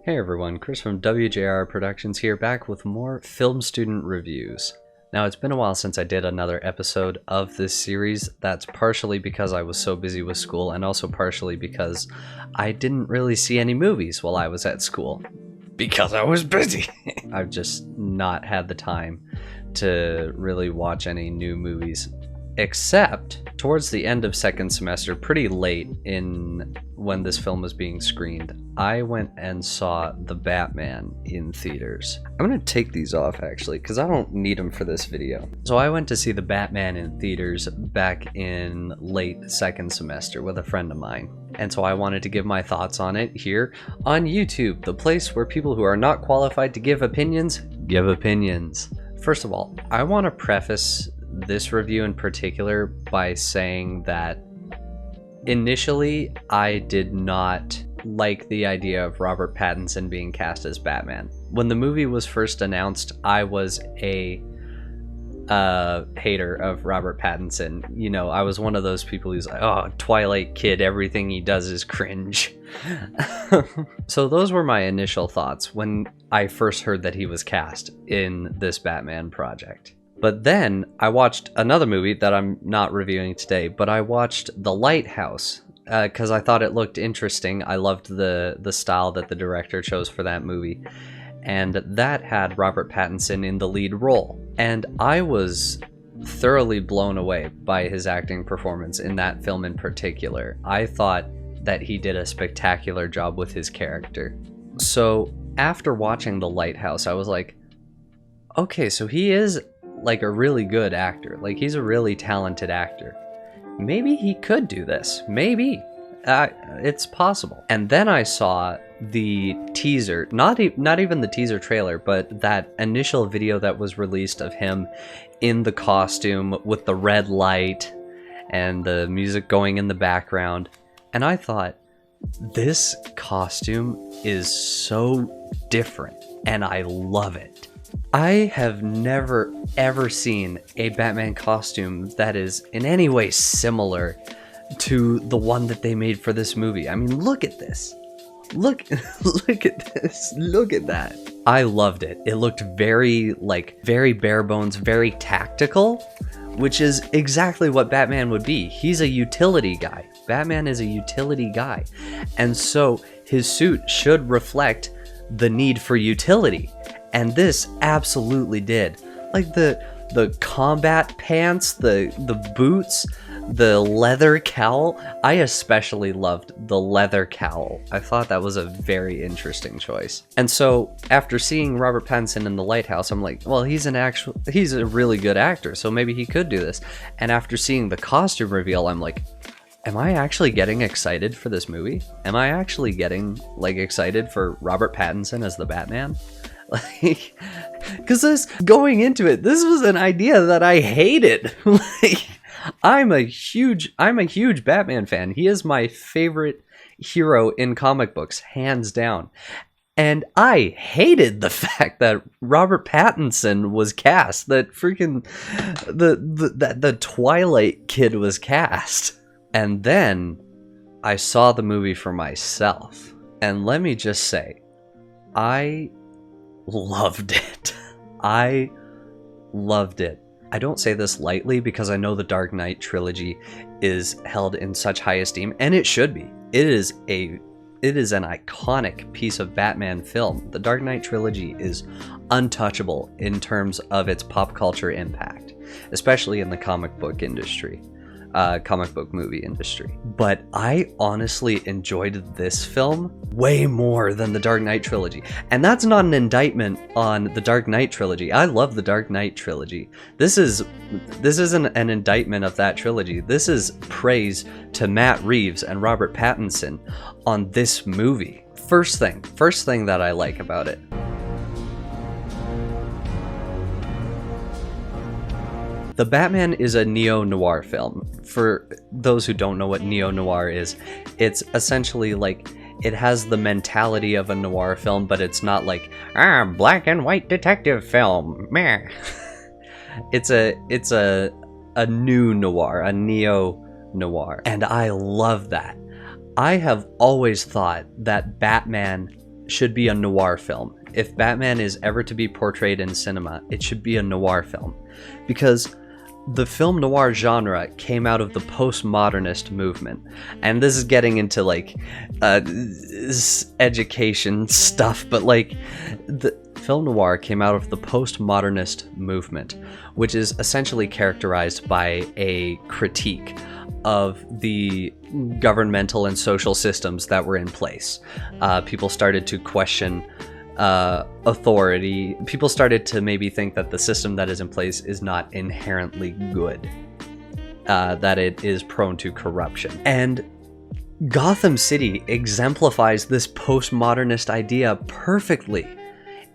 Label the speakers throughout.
Speaker 1: Hey everyone, Chris from WJR Productions here, back with more film student reviews. Now, it's been a while since I did another episode of this series. That's partially because I was so busy with school, and also partially because I didn't really see any movies while I was at school. Because I was busy! I've just not had the time to really watch any new movies. Except towards the end of second semester, pretty late in when this film was being screened, I went and saw The Batman in theaters. I'm gonna take these off actually, because I don't need them for this video. So I went to see The Batman in theaters back in late second semester with a friend of mine. And so I wanted to give my thoughts on it here on YouTube, the place where people who are not qualified to give opinions, give opinions. First of all, I want to preface this review in particular by saying that initially I did not like the idea of Robert Pattinson being cast as Batman. When the movie was first announced, I was a hater of Robert Pattinson. You know, I was one of those people who's like, oh, Twilight kid, everything he does is cringe. So those were my initial thoughts when I first heard that he was cast in this Batman project. But then I watched another movie that I'm not reviewing today, but I watched The Lighthouse because I thought it looked interesting. I loved the style that the director chose for that movie. And that had Robert Pattinson in the lead role. And I was thoroughly blown away by his acting performance in that film in particular. I thought that he did a spectacular job with his character. So after watching The Lighthouse, I was like, okay, so he is like a really good actor. Like, he's a really talented actor. Maybe he could do this. Maybe. It's possible. And then I saw the teaser, not even the teaser trailer, but that initial video that was released of him in the costume with the red light and the music going in the background. And I thought, this costume is so different and I love it. I have never ever seen a Batman costume that is in any way similar to the one that they made for this movie. I mean, look at this. Look at this. Look at that. I loved it. It looked very bare bones, very tactical, which is exactly what Batman would be. He's a utility guy. Batman is a utility guy. And so his suit should reflect the need for utility. And this absolutely did. Like the combat pants, the boots, the leather cowl. I especially loved the leather cowl. I thought that was a very interesting choice. And so after seeing Robert Pattinson in The Lighthouse, I'm like, well, he's a really good actor, so maybe he could do this. And after seeing the costume reveal, I'm like, am I actually getting excited for this movie? Am I actually getting excited for Robert Pattinson as the Batman? Because going into it, this was an idea that I hated. I'm a huge Batman fan. He is my favorite hero in comic books, hands down. And I hated the fact that Robert Pattinson was cast, that freaking the Twilight kid was cast. And then I saw the movie for myself, and let me just say, I loved it. I loved it. I don't say this lightly because I know the Dark Knight trilogy is held in such high esteem, and it should be. It is an iconic piece of Batman film. The Dark Knight trilogy is untouchable in terms of its pop culture impact, especially in the comic book movie industry. But I honestly enjoyed this film way more than the Dark Knight trilogy. And that's not an indictment on the Dark Knight trilogy. I love the Dark Knight trilogy. This isn't an indictment of that trilogy. This is praise to Matt Reeves and Robert Pattinson on this movie. First thing that I like about it. The Batman is a neo-noir film. For those who don't know what neo-noir is, it's essentially like, it has the mentality of a noir film, but it's not like, black and white detective film, meh. It's a new noir, a neo-noir, and I love that. I have always thought that Batman should be a noir film. If Batman is ever to be portrayed in cinema, it should be a noir film. Because the film noir genre came out of the postmodernist movement. And this is getting into like education stuff, but like the film noir came out of the postmodernist movement, which is essentially characterized by a critique of the governmental and social systems that were in place. People started to question authority. People started to maybe think that the system that is in place is not inherently good, that it is prone to corruption. And Gotham City exemplifies this postmodernist idea perfectly.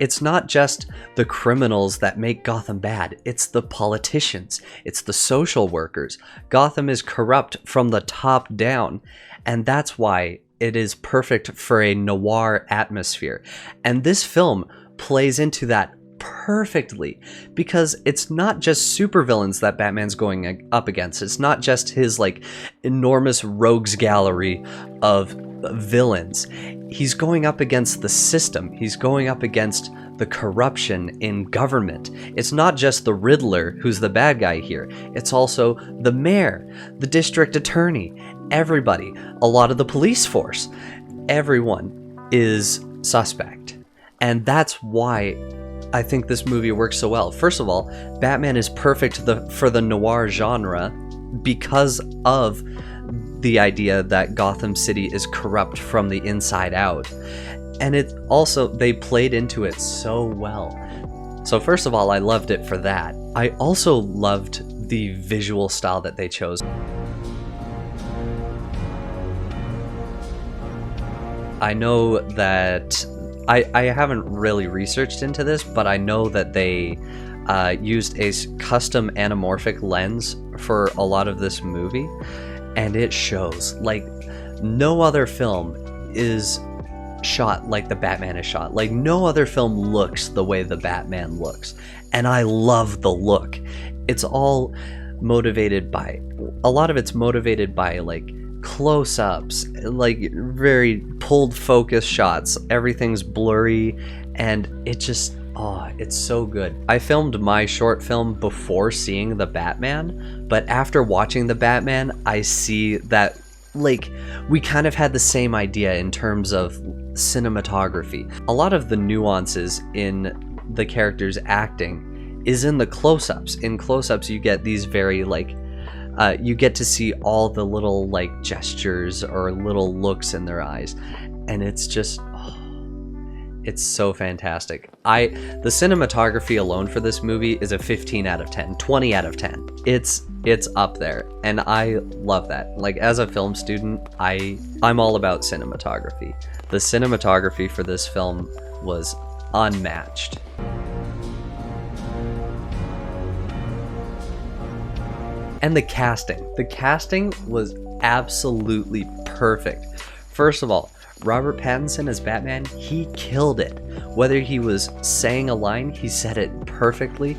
Speaker 1: It's not just the criminals that make Gotham bad, it's the politicians, it's the social workers. Gotham is corrupt from the top down, and that's why it is perfect for a noir atmosphere. And this film plays into that perfectly, because it's not just supervillains that Batman's going up against. It's not just his like enormous rogues gallery of villains. He's going up against the system. He's going up against the corruption in government. It's not just the Riddler who's the bad guy here. It's also the mayor, the district attorney, everybody, a lot of the police force. Everyone is suspect. And that's why I think this movie works so well. First of all, Batman is perfect for the noir genre because of the idea that Gotham City is corrupt from the inside out. And it also, they played into it so well. So first of all, I loved it for that. I also loved the visual style that they chose. I know that I haven't really researched into this, but I know that they used a custom anamorphic lens for a lot of this movie, and it shows. Like, no other film is shot like the Batman is shot. Like, no other film looks the way the Batman looks, and I love the look. It's all motivated by, a lot of it's motivated by like close-ups, like very pulled focus shots. Everything's blurry, and it just, oh, it's so good. I filmed my short film before seeing the Batman, but after watching the Batman, I see that like we kind of had the same idea in terms of cinematography. A lot of the nuances in the characters' acting is in the close-ups. In close-ups, you get these very like you get to see all the little like gestures or little looks in their eyes, and it's just, oh, it's so fantastic. The cinematography alone for this movie is a 15 out of 10, 20 out of 10. It's up there, and I love that. Like, as a film student, I'm all about cinematography. The cinematography for this film was unmatched. And the casting was absolutely perfect. First of all, Robert Pattinson as Batman, he killed it. Whether he was saying a line, he said it perfectly,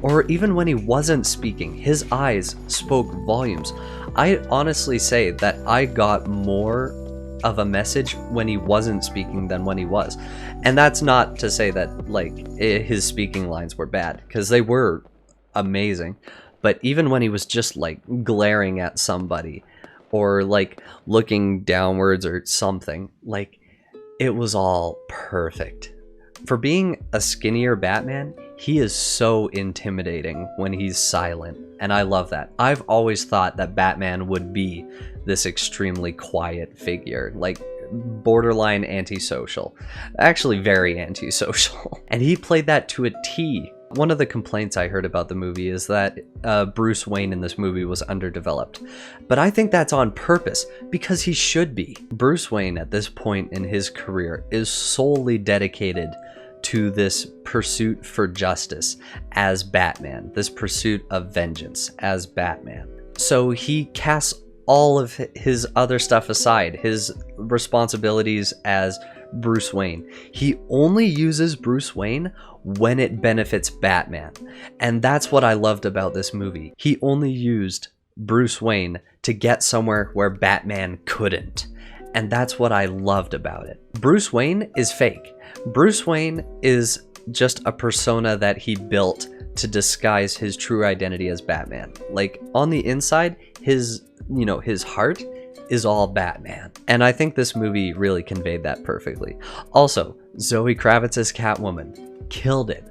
Speaker 1: or even when he wasn't speaking, his eyes spoke volumes. I honestly say that I got more of a message when he wasn't speaking than when he was. And that's not to say that like his speaking lines were bad, because they were amazing. But even when he was just like glaring at somebody or like looking downwards or something, like, it was all perfect. For being a skinnier Batman, he is so intimidating when he's silent, and I love that. I've always thought that Batman would be this extremely quiet figure, like borderline antisocial. Actually very antisocial. And he played that to a T. One of the complaints I heard about the movie is that Bruce Wayne in this movie was underdeveloped. But I think that's on purpose, because he should be. Bruce Wayne at this point in his career is solely dedicated to this pursuit for justice as Batman, this pursuit of vengeance as Batman. So he casts all of his other stuff aside, his responsibilities as Bruce Wayne. He only uses Bruce Wayne when it benefits Batman. And that's what I loved about this movie. He only used Bruce Wayne to get somewhere where Batman couldn't. And that's what I loved about it. Bruce Wayne is fake. Bruce Wayne is just a persona that he built to disguise his true identity as Batman. Like, on the inside, his heart is all Batman. And I think this movie really conveyed that perfectly. Also, Zoe Kravitz as Catwoman, killed it.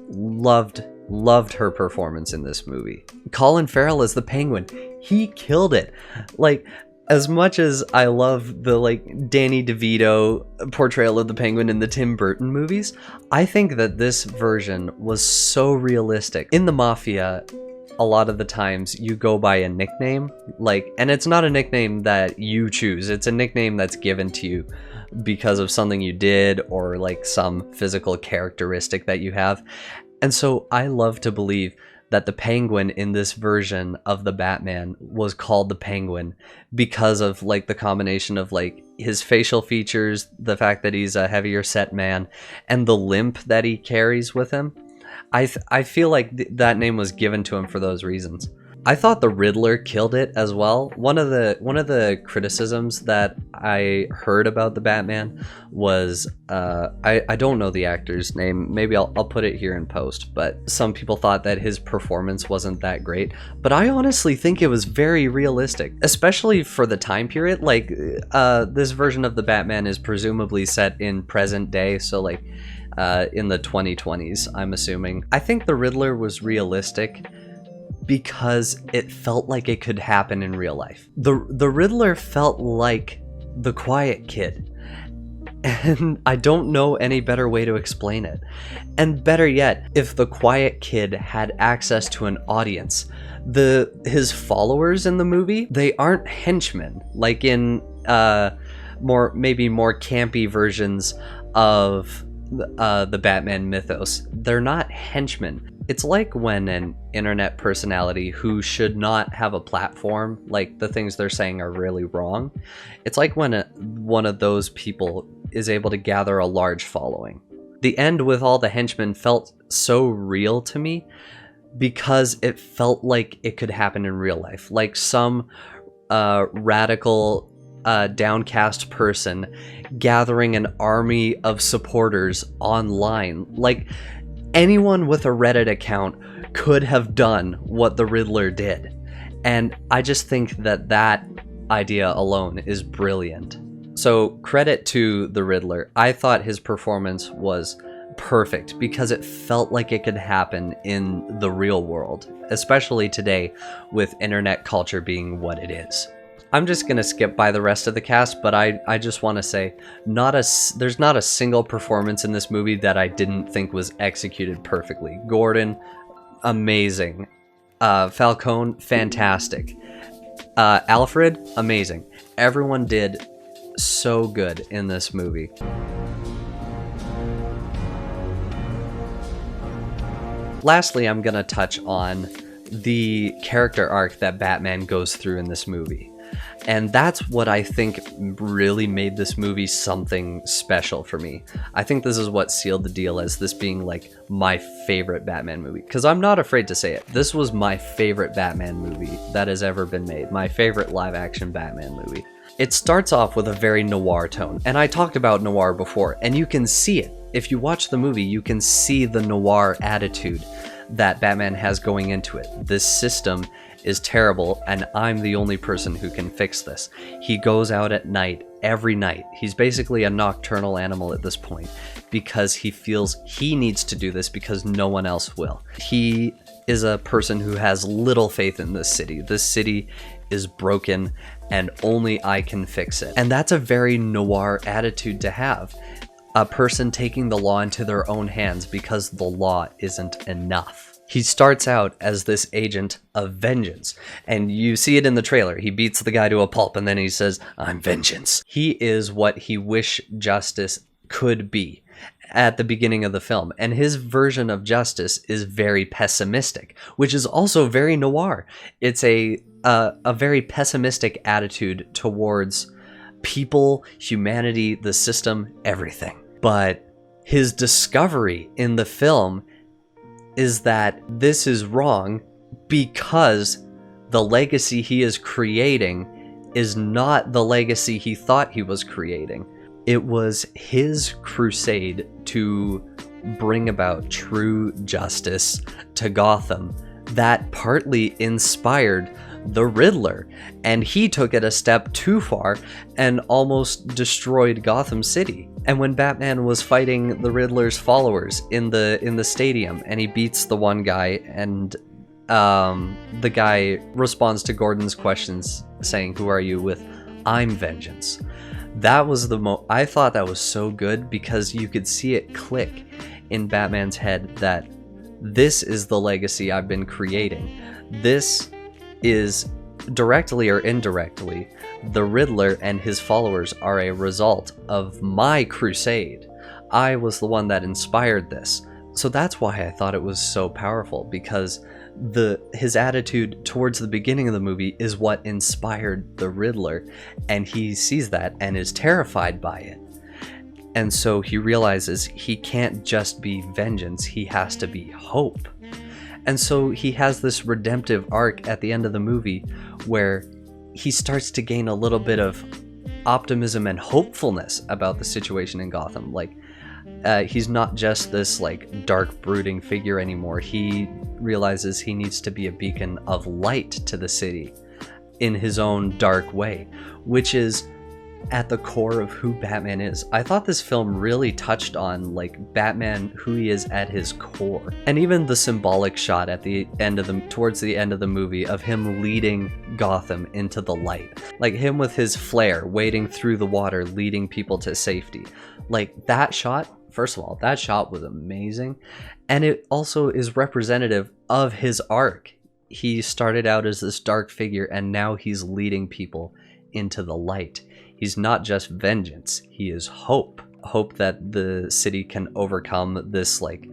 Speaker 1: Loved her performance in this movie. Colin Farrell as the Penguin, he killed it. Like, as much as I love the Danny DeVito portrayal of the Penguin in the Tim Burton movies, I think that this version was so realistic. In the Mafia, a lot of the times you go by a nickname, and it's not a nickname that you choose. It's a nickname that's given to you because of something you did or some physical characteristic that you have. And so I love to believe that the Penguin in this version of the Batman was called the Penguin because of the combination of his facial features, the fact that he's a heavier set man, and the limp that he carries with him. I feel like that name was given to him for those reasons. I thought the Riddler killed it as well. One of the criticisms that I heard about the Batman was I don't know the actor's name. Maybe I'll put it here in post. But some people thought that his performance wasn't that great. But I honestly think it was very realistic, especially for the time period. This version of the Batman is presumably set in present day, so in the 2020s, I'm assuming. I think the Riddler was realistic because it felt like it could happen in real life. The Riddler felt like the Quiet Kid, and I don't know any better way to explain it. And better yet, if the Quiet Kid had access to an audience, his followers in the movie, they aren't henchmen like in maybe more campy versions of the Batman mythos. They're not henchmen. It's like when an internet personality who should not have a platform, the things they're saying are really wrong. It's like when one of those people is able to gather a large following. The end with all the henchmen felt so real to me because it felt like it could happen in real life. Like some radical downcast person gathering an army of supporters online. Anyone with a Reddit account could have done what the Riddler did. And I just think that idea alone is brilliant. So credit to the Riddler. I thought his performance was perfect because it felt like it could happen in the real world, especially today with internet culture being what it is. I'm just going to skip by the rest of the cast, but I just want to say there's not a single performance in this movie that I didn't think was executed perfectly. Gordon, amazing. Falcone, fantastic. Alfred, amazing. Everyone did so good in this movie. Lastly, I'm going to touch on the character arc that Batman goes through in this movie. And that's what I think really made this movie something special for me. I think this is what sealed the deal as this being my favorite Batman movie. Because I'm not afraid to say it. This was my favorite Batman movie that has ever been made. My favorite live action Batman movie. It starts off with a very noir tone. And I talked about noir before, and you can see it. If you watch the movie, you can see the noir attitude that Batman has going into it. This system is terrible, and I'm the only person who can fix this. He goes out at night, every night. He's basically a nocturnal animal at this point because he feels he needs to do this because no one else will. He is a person who has little faith in this city. This city is broken and only I can fix it. And that's a very noir attitude to have. A person taking the law into their own hands because the law isn't enough. He starts out as this agent of vengeance, and you see it in the trailer. He beats the guy to a pulp, and then he says, "I'm vengeance." He is what he wished justice could be at the beginning of the film, and his version of justice is very pessimistic, which is also very noir. It's a very pessimistic attitude towards people, humanity, the system, everything. But his discovery in the film is that this is wrong because the legacy he is creating is not the legacy he thought he was creating. It was his crusade to bring about true justice to Gotham that partly inspired the Riddler, and he took it a step too far and almost destroyed Gotham City. And when Batman was fighting the Riddler's followers in the stadium, and he beats the one guy, and the guy responds to Gordon's questions saying, "Who are you?" with, "I'm vengeance." That was I thought that was so good, because you could see it click in Batman's head that this is the legacy I've been creating. This is, directly or indirectly, the Riddler and his followers are a result of my crusade. I was the one that inspired this. So that's why I thought it was so powerful, because his attitude towards the beginning of the movie is what inspired the Riddler, and he sees that and is terrified by it. And so he realizes he can't just be vengeance, he has to be hope. And so he has this redemptive arc at the end of the movie where he starts to gain a little bit of optimism and hopefulness about the situation in Gotham. Like, he's not just this like dark brooding figure anymore. He realizes he needs to be a beacon of light to the city in his own dark way, which is at the core of who Batman is. I thought this film really touched on like Batman, who he is at his core. And even the symbolic shot at the end of towards the end of the movie of him leading Gotham into the light. Like him with his flare wading through the water, leading people to safety. Like that shot, first of all, that shot was amazing. And it also is representative of his arc. He started out as this dark figure, and now he's leading people into the light. He's not just vengeance, he is hope. Hope that the city can overcome this like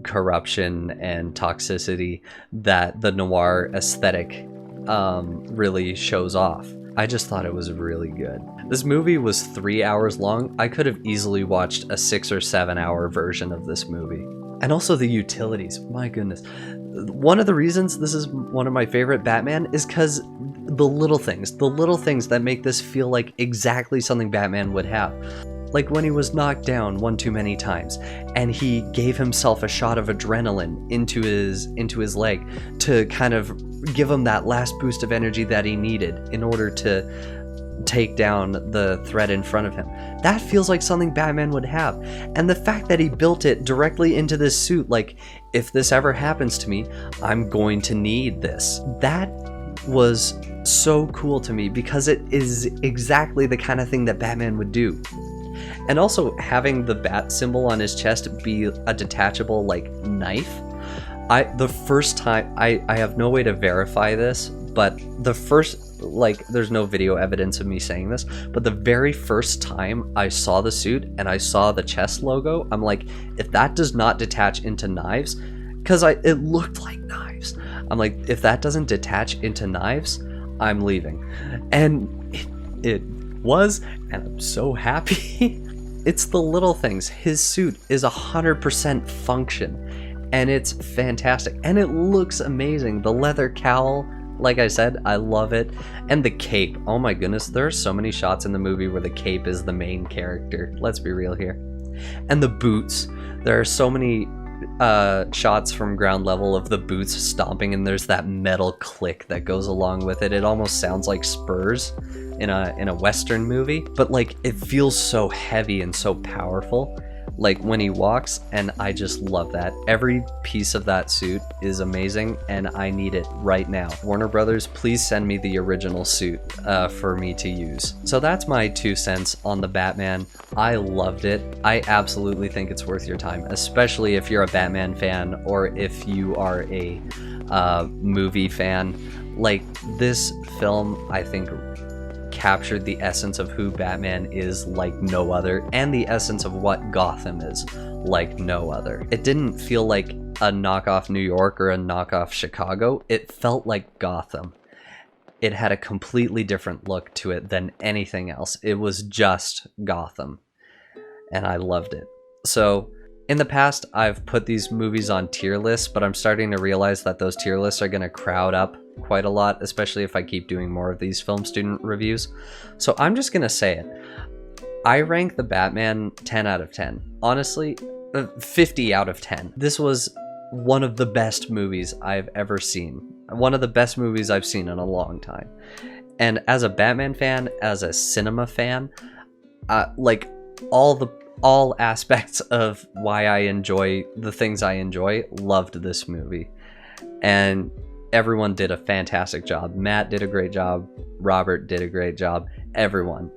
Speaker 1: corruption and toxicity that the noir aesthetic really shows off. I just thought it was really good. This movie was 3 hours long. I could have easily watched a 6 or 7 hour version of this movie. And also the utilities, my goodness. One of the reasons this is one of my favorite Batman is because the little things that make this feel like exactly something Batman would have. Like when he was knocked down one too many times and he gave himself a shot of adrenaline into his leg to kind of give him that last boost of energy that he needed in order to take down the threat in front of him. That feels like something Batman would have. And the fact that he built it directly into this suit, like, if this ever happens to me, I'm going to need this. That was so cool to me because it is exactly the kind of thing that Batman would do. And also having the bat symbol on his chest be a detachable like knife. The first time, I have no way to verify this, but the first, like, there's no video evidence of me saying this, but the very first time I saw the suit and I saw the chest logo, I'm like, if that does not detach into knives, because it looked like knives, I'm like, if that doesn't detach into knives, I'm leaving. And it was, and I'm so happy. It's the little things. His suit is 100% function, and it's fantastic, and it looks amazing. The leather cowl, like I said, I love it. And the cape, oh my goodness, there are so many shots in the movie where the cape is the main character. Let's be real here. And the boots, there are so many shots from ground level of the boots stomping, and there's that metal click that goes along with it. It almost sounds like spurs in a Western movie, but like it feels so heavy and so powerful, like when he walks, and I just love that. Every piece of that suit is amazing, and I need it right now. Warner Brothers, please send me the original suit for me to use. So that's my 2 cents on the Batman. I loved it. I absolutely think it's worth your time, especially if you're a Batman fan or if you are a movie fan. Like, this film, I think, captured the essence of who Batman is like no other, and the essence of what Gotham is like no other. It didn't feel like a knockoff New York or a knockoff Chicago. It felt like Gotham. It had a completely different look to it than anything else. It was just Gotham, and I loved it. So in the past, I've put these movies on tier lists, but I'm starting to realize that those tier lists are going to crowd up quite a lot, especially if I keep doing more of these film student reviews. So I'm just gonna say it. I rank The Batman 10 out of 10. Honestly, 50 out of 10. This was one of the best movies I've ever seen. One of the best movies I've seen in a long time. And as a Batman fan, as a cinema fan, like all aspects of why I enjoy the things I enjoy, loved this movie. And everyone did a fantastic job. Matt did a great job. Robert did a great job. Everyone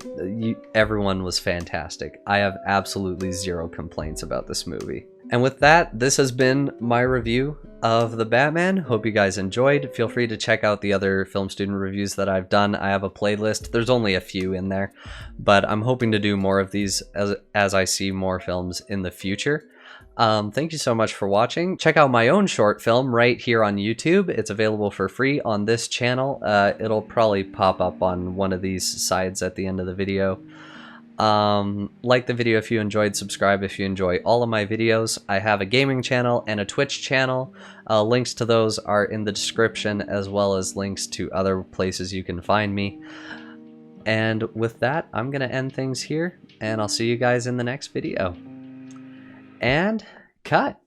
Speaker 1: was fantastic. I have absolutely zero complaints about this movie. And with that, this has been my review of The Batman. Hope you guys enjoyed. Feel free to check out the other film student reviews that I've done. I have a playlist. There's only a few in there, but I'm hoping to do more of these as I see more films in the future. Thank you so much for watching. Check out my own short film right here on YouTube. It's available for free on this channel. It'll probably pop up on one of these sides at the end of the video. Like the video if you enjoyed, subscribe if you enjoy all of my videos. I have a gaming channel and a Twitch channel. Links to those are in the description, as well as links to other places you can find me. And with that, I'm gonna end things here, and I'll see you guys in the next video. And cut.